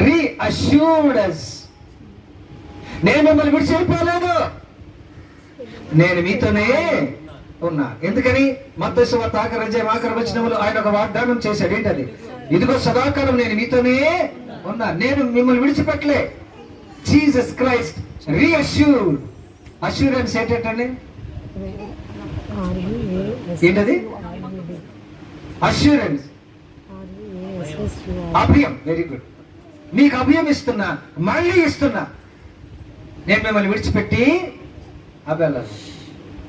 రీఅష్యూర్డ్ us. నేను మిమ్మల్ని విడిచిపోలేదు, నేను మీతోనే ఉన్నా. ఎందుకని? మత్తయి సువార్త ఆఖరి వచనములో ఆయన ఒక వాగ్దానం చేశాడు. ఏంటది? ఇదిగో సదాకాలం నేను మీతోనే ఉన్నా, నేను మిమ్మల్ని విడిచిపెట్టలే. Jesus Christ reassured. అష్యూరెన్స్ ఏంటండి? ఏంటది? అష్యూరెన్స్, అభయం. Very good. మీకు అభయం ఇస్తున్నా, మళ్ళీ ఇస్తున్నా, నేను మిమ్మల్ని విడిచిపెట్టి అభయాలు.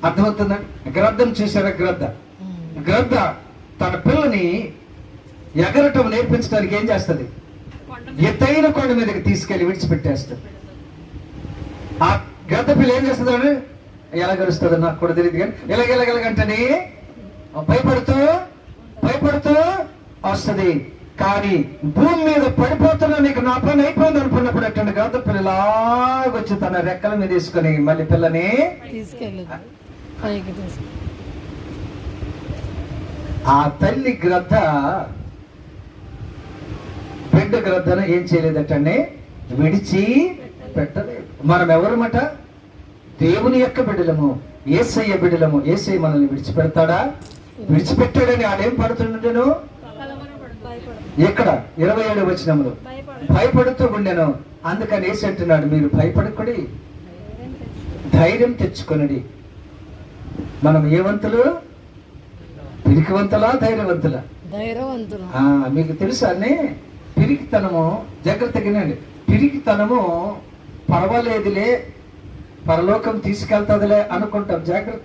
అర్థమవుతుందా? గ్రద్దను చూసారా? గ్రద్ద తన పిల్లని ఎగరటం నేర్పించడానికి ఏం చేస్తుంది? ఎత్తైన కొండ మీదకి తీసుకెళ్లి విడిచిపెట్టేస్తుంది. ఆ గ్రద్ద పిల్ల ఏం చేస్తుంది? ఎలా గడుస్తుంది నాకు కూడా తెలియదు, కానీ ఎలాగెలాగంటని భయపడుతూ వస్తుంది. కానీ భూమి మీద పడిపోతున్నా నీకు నా పని అయిపోయింది అనుకున్నప్పుడు అట్టండి గ్రద్ద పిల్ల ఇలాగొచ్చి తన రెక్కల మీద తీసుకొని మళ్ళీ పిల్లని ఆ తల్లి గ్రద్ద బిడ్డ గ్రద్దను ఏం చేయలేదటండి, విడిచి పెట్టలేదు. మనం ఎవరమాట? దేవుని యొక్క బిడ్డలము, యేసయ్య బిడ్డలము. యేసయ్య మనల్ని విడిచిపెడతాడా? విడిచిపెట్టాడని ఆడేం పడుతుండేను? ఎక్కడ? 27వ వచనంలో భయపడుతూ ఉండెను. అందుకని యేసు అంటున్నాడు, మీరు భయపడకుడి, ధైర్యం తెచ్చుకొనుడి. మనం ఏ వంతులు? పిరికివంతులా ధైర్యవంతులా? మీకు తెలుసా అన్నీ? పిరికితనము, జాగ్రత్తగానండి, పిరికితనము పర్వాలేదులే, పరలోకం తీసుకెళ్తాదిలే అనుకుంటాం. జాగ్రత్త.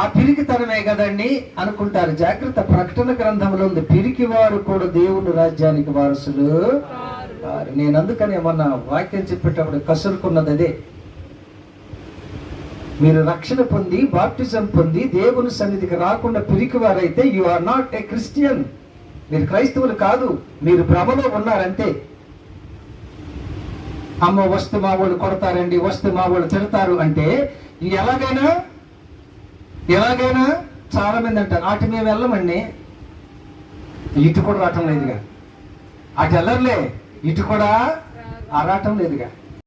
ఆ పిరికితనమే కదండి అనుకుంటారు. జాగ్రత్త. ప్రకటన గ్రంథంలో ఉంది, పిరికి వారు కూడా దేవుని రాజ్యానికి వారసులు. నేను అందుకని మొన్న వాక్యం చెప్పేటప్పుడు కసురుకున్నది అదే. మీరు రక్షణ పొంది బాప్టిజం పొంది దేవుని సన్నిధికి రాకుండా పిరికివారైతే you are not a Christian. మీరు క్రైస్తవులు కాదు, మీరు భ్రమలో ఉన్నారంతే. అమ్మ వస్తు మా వాళ్ళు కొడతారండి, వస్తు మా వాళ్ళు తిడతారు అంటే ఎలాగైనా చాలా మంది అంటారు, అటు మేము వెళ్ళమండి, ఇటు కూడా రావటం లేదుగా, అటు వెళ్ళర్లే, ఇటు కూడా రావటం లేదుగా.